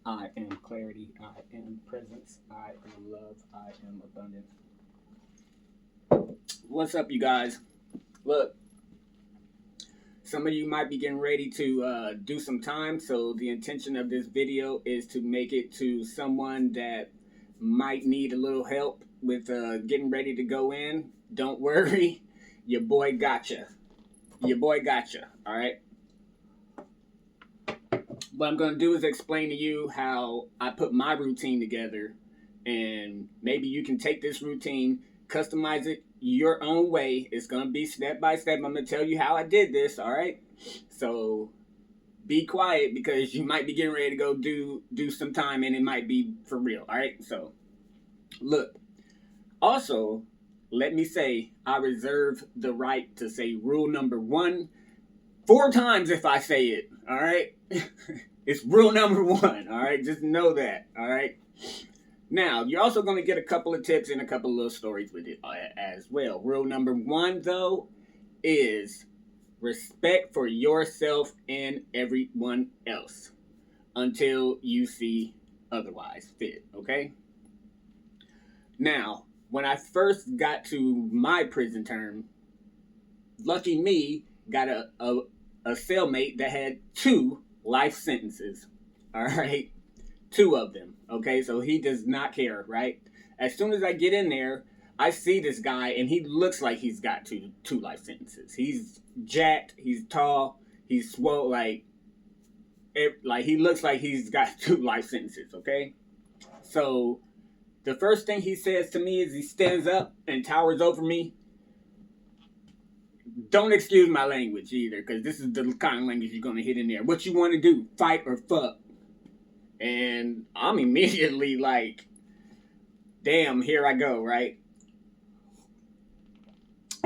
I am clarity. I am presence. I am love. I am abundance. What's up, you guys? Look, some of you might be getting ready to do some time. So, the intention of this video is to make it to someone that might need a little help with getting ready to go in. Don't worry, your boy gotcha. Your boy gotcha. All right. What I'm going to do is explain to you how I put my routine together, and maybe you can take this routine, customize it your own way. It's going to be step by step. I'm going to tell you how I did this, all right? So be quiet because you might be getting ready to go do some time and it might be for real, all right? So look, also, let me say I reserve the right to say rule number 1 4 times if I say it, all right? It's rule number 1, all right? Just know that, all right? Now, you're also going to get a couple of tips and a couple of little stories with it as well. Rule number 1, though, is respect for yourself and everyone else until you see otherwise fit, okay? Now, when I first got to my prison term, lucky me, got a cellmate that had 2 life sentences. All right, 2 of them. Okay, so he does not care, right? As soon as I get in there, I see this guy, and he looks like he's got two life sentences. He's jacked, he's tall, he's swole, like he looks like he's got 2 life sentences. Okay, so the first thing he says to me is he stands up and towers over me. Don't excuse my language either, because this is the kind of language you're gonna hit in there. What you want to do? Fight or fuck? And I'm immediately like, damn, here I go, right?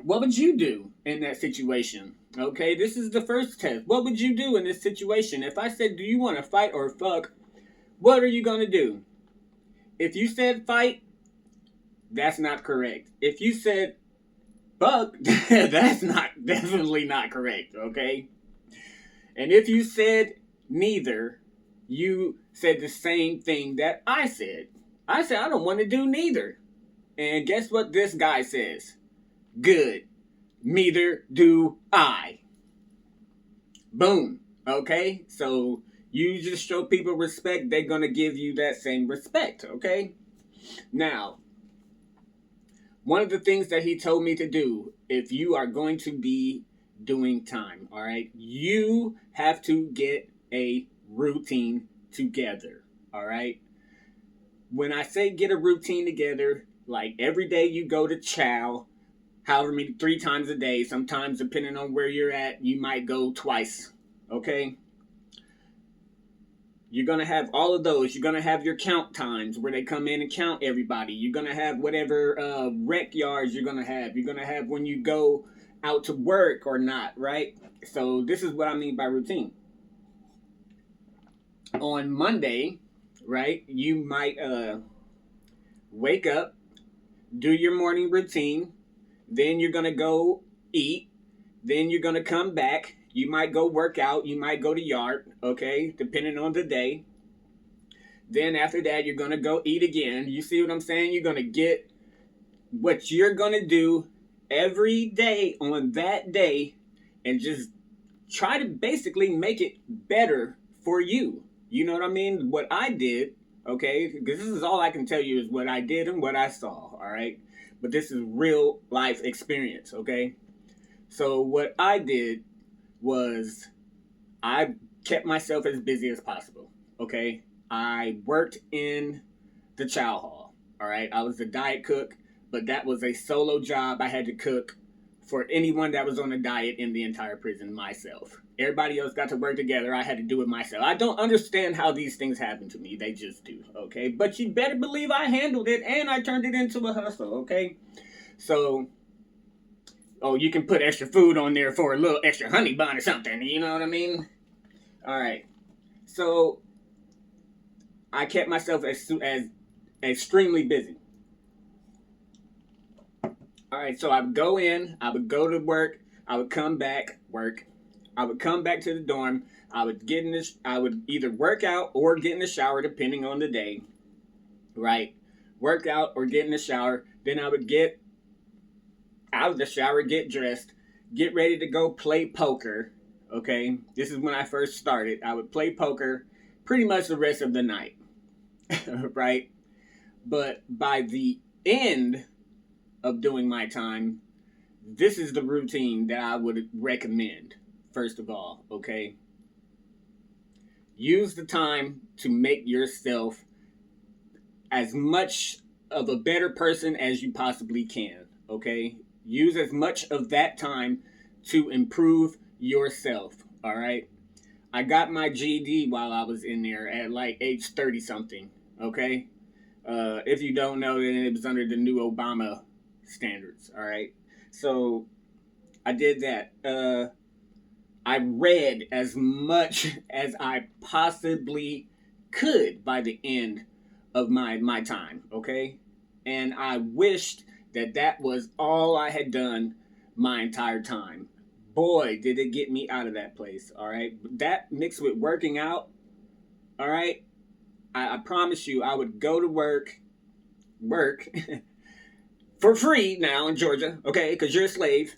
What would you do in that situation? Okay, this is the first test. What would you do in this situation? If I said, do you want to fight or fuck? What are you gonna do? If you said fight, that's not correct. If you said fuck, that's not definitely not correct, okay? And if you said neither, you said the same thing that I said. I said, I don't want to do neither. And guess what this guy says? Good. Neither do I. Boom. Okay? So you just show people respect, they're going to give you that same respect, okay? Now, one of the things that he told me to do, if you are going to be doing time, all right, you have to get a routine together, all right? When I say get a routine together, like every day you go to chow, however many, 3 times a day, sometimes depending on where you're at, you might go twice, okay? You're going to have all of those. You're going to have your count times where they come in and count everybody. You're going to have whatever rec yards you're going to have. You're going to have when you go out to work or not, right? So this is what I mean by routine. On Monday, right, you might wake up, do your morning routine, then you're going to go eat, then you're going to come back. You might go work out, you might go to yard, okay, depending on the day. Then after that, you're going to go eat again. You see what I'm saying? You're going to get what you're going to do every day on that day and just try to basically make it better for you. You know what I mean? What I did, okay, because this is all I can tell you is what I did and what I saw, all right? But this is real life experience, okay? So what I did was I kept myself as busy as possible. Okay, I worked in the chow hall. All right, I was a diet cook, but that was a solo job. I had to cook for anyone that was on a diet in the entire prison myself. Everybody else got to work together. I had to do it myself. I don't understand how these things happen to me. They just do. Okay, but you better believe I handled it and I turned it into a hustle. Okay, so oh, you can put extra food on there for a little extra honey bun or something. You know what I mean? All right. So I kept myself as extremely busy. All right. So I would go in, I would go to work, I would come back, work. I would come back to the dorm. I would get in this. I would either work out or get in the shower, depending on the day. Right, work out or get in the shower. Then I would get out of the shower, get dressed, get ready to go play poker. Okay, this is when I first started. I would play poker pretty much the rest of the night. Right, but by the end of doing my time, this is the routine that I would recommend. First of all, okay, use the time to make yourself as much of a better person as you possibly can. Okay, use as much of that time to improve yourself. All right, I got my GED while I was in there at like age 30 something. Okay, if you don't know, then it was under the new Obama standards. All right, so I did that. I read as much as I possibly could by the end of my time. Okay, and I wished that that was all I had done my entire time. Boy, did it get me out of that place. All right, that mixed with working out. All right, I promise you, I would go to work for free now in Georgia, okay, because you're a slave.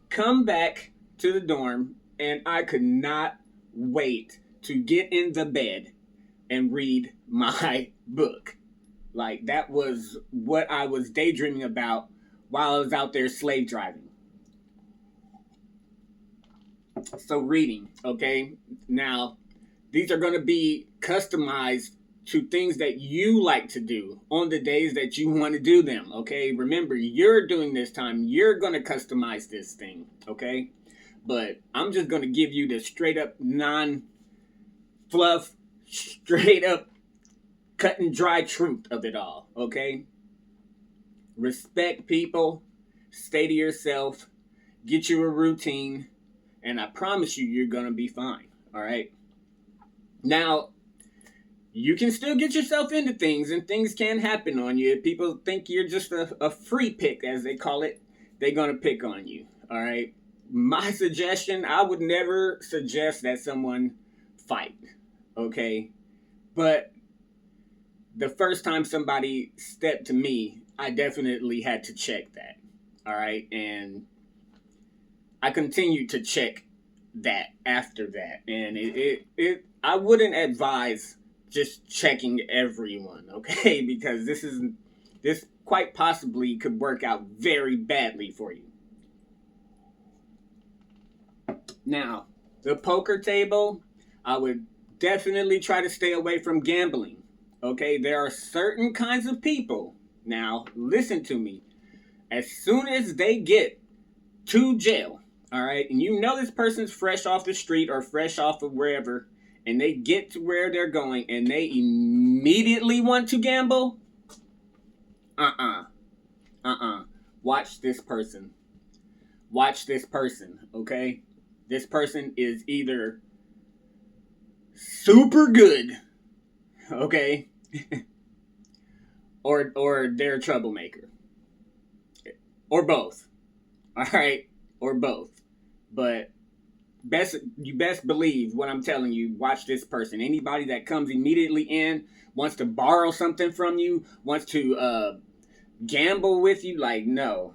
Come back to the dorm, and I could not wait to get in the bed and read my book. Like, that was what I was daydreaming about while I was out there slave driving. So, reading, okay? Now, these are going to be customized to things that you like to do on the days that you want to do them, okay? Remember, you're doing this time. You're going to customize this thing, okay? But I'm just going to give you the straight up non-fluff, straight up cut and dry truth of it all, okay? Respect people, stay to yourself, get you a routine, and I promise you, you're going to be fine, all right? Now, you can still get yourself into things, and things can happen on you. If people think you're just a free pick, as they call it, they're going to pick on you, all right? My suggestion, I would never suggest that someone fight, okay? But the first time somebody stepped to me, I definitely had to check that, all right? And I continued to check that after that. And I wouldn't advise just checking everyone, okay? Because this quite possibly could work out very badly for you. Now, the poker table, I would definitely try to stay away from gambling, okay? There are certain kinds of people, now listen to me, as soon as they get to jail, all right, and you know this person's fresh off the street or fresh off of wherever, and they get to where they're going and they immediately want to gamble, watch this person. Watch this person, okay? This person is either super good, okay, or they're a troublemaker, or both, all right, or both. But you best believe what I'm telling you. Watch this person. Anybody that comes immediately in, wants to borrow something from you, wants to gamble with you, like, no.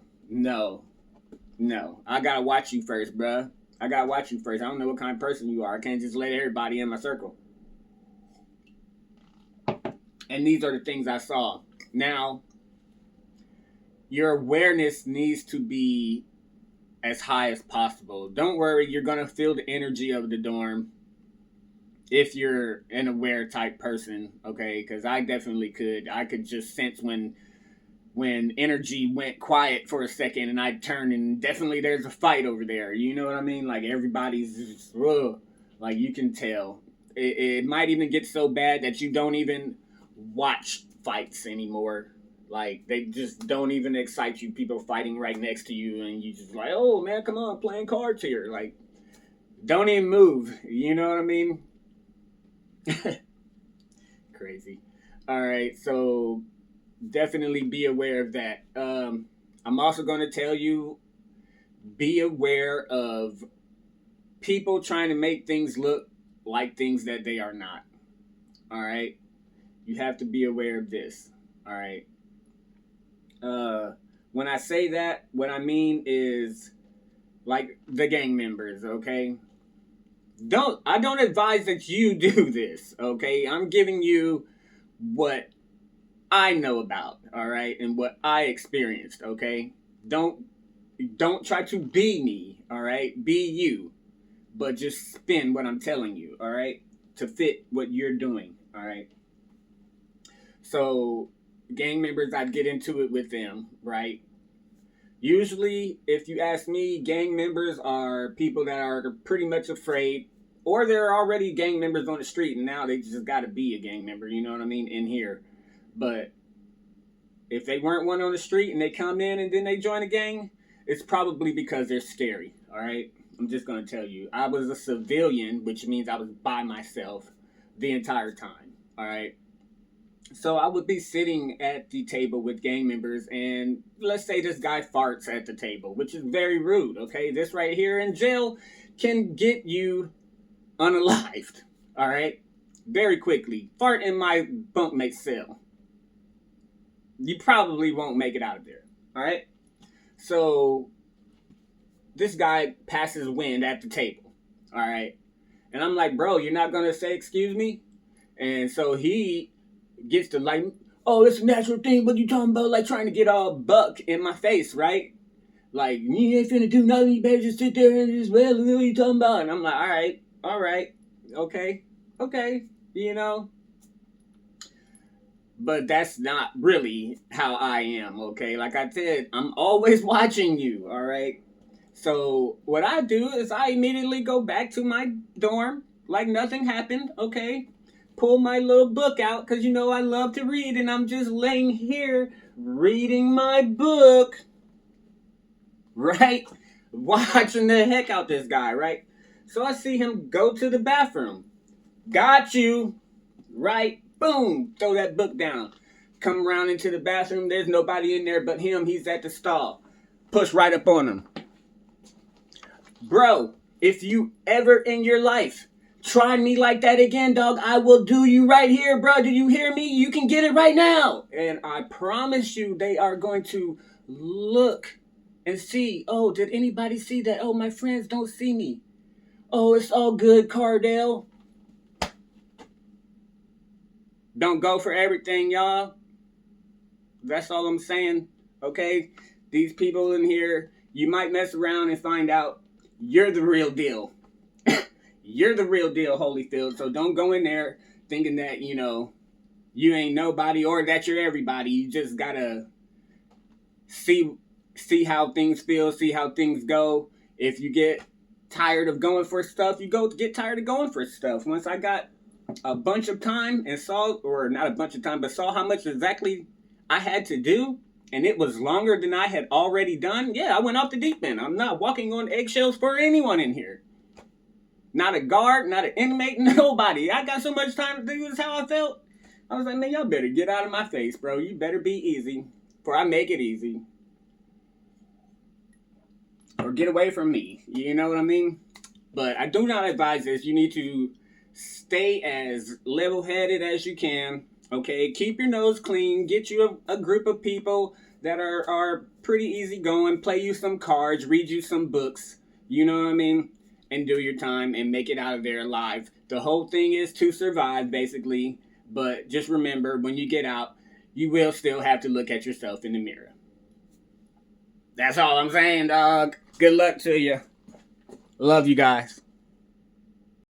I gotta watch you first, bruh. I gotta watch you first. I don't know what kind of person you are. I can't just let everybody in my circle. And these are the things I saw. Now, your awareness needs to be as high as possible. Don't worry, you're gonna feel the energy of the dorm if you're an aware type person, okay? Because I definitely could. I could just sense when energy went quiet for a second and I'd turn and definitely there's a fight over there. You know what I mean? Like everybody's just, like you can tell. It might even get so bad that you don't even watch fights anymore. Like they just don't even excite you. People fighting right next to you and you just like, oh man, come on, playing cards here. Like, don't even move. You know what I mean? Crazy. All right, so definitely be aware of that. I'm also going to tell you, be aware of people trying to make things look like things that they are not. All right? You have to be aware of this. All right? When I say that, what I mean is like the gang members, okay? I don't advise that you do this, okay? I'm giving you what I know about, all right, and what I experienced, okay? Don't try to be me, all right? Be you, but just spin what I'm telling you, all right, to fit what you're doing, all right? So, gang members, I'd get into it with them, right? Usually, if you ask me, gang members are people that are pretty much afraid, or they're already gang members on the street, and now they just got to be a gang member, you know what I mean, in here. But if they weren't one on the street and they come in and then they join a gang, it's probably because they're scary, all right? I'm just going to tell you. I was a civilian, which means I was by myself the entire time, all right? So I would be sitting at the table with gang members, and let's say this guy farts at the table, which is very rude, okay? This right here in jail can get you unalived, all right? Very quickly. Fart in my bunkmate cell. You probably won't make it out of there, all right? So this guy passes wind at the table, all right? And I'm like, bro, you're not going to say excuse me? And so he gets to like, oh, it's a natural thing. What you talking about? Like trying to get all buck in my face, right? Like, you ain't finna do nothing. You better just sit there and just, well, what are you talking about? And I'm like, all right, okay, you know. But that's not really how I am, okay? Like I said, I'm always watching you, all right? So what I do is I immediately go back to my dorm like nothing happened, okay? Pull my little book out because, you know, I love to read, and I'm just laying here reading my book, right? Watching the heck out this guy, right? So I see him go to the bathroom. Got you, right? Boom, throw that book down. Come around into the bathroom. There's nobody in there but him. He's at the stall. Push right up on him. Bro, if you ever in your life try me like that again, dog, I will do you right here, bro. Do you hear me? You can get it right now. And I promise you they are going to look and see, oh, did anybody see that? Oh, my friends don't see me. Oh, it's all good, Cardell. Don't go for everything, y'all. That's all I'm saying, okay? These people in here, you might mess around and find out you're the real deal. You're the real deal, Holyfield. So don't go in there thinking that, you know, you ain't nobody or that you're everybody. You just gotta see how things feel, see how things go. If you get tired of going for stuff, you get tired of going for stuff. Once I got a bunch of time and saw, or not a bunch of time, but saw how much exactly I had to do, and it was longer than I had already done, yeah, I went off the deep end. I'm not walking on eggshells for anyone in here. Not a guard, not an inmate, nobody. I got so much time to do this how I felt. I was like, man, y'all better get out of my face, bro. You better be easy, for I make it easy. Or get away from me. You know what I mean? But I do not advise this. You need to stay as level-headed as you can. Okay? Keep your nose clean. Get you a group of people that are pretty easygoing. Play you some cards. Read you some books. You know what I mean? And do your time and make it out of there alive. The whole thing is to survive, basically. But just remember, when you get out, you will still have to look at yourself in the mirror. That's all I'm saying, dog. Good luck to you. Love you guys.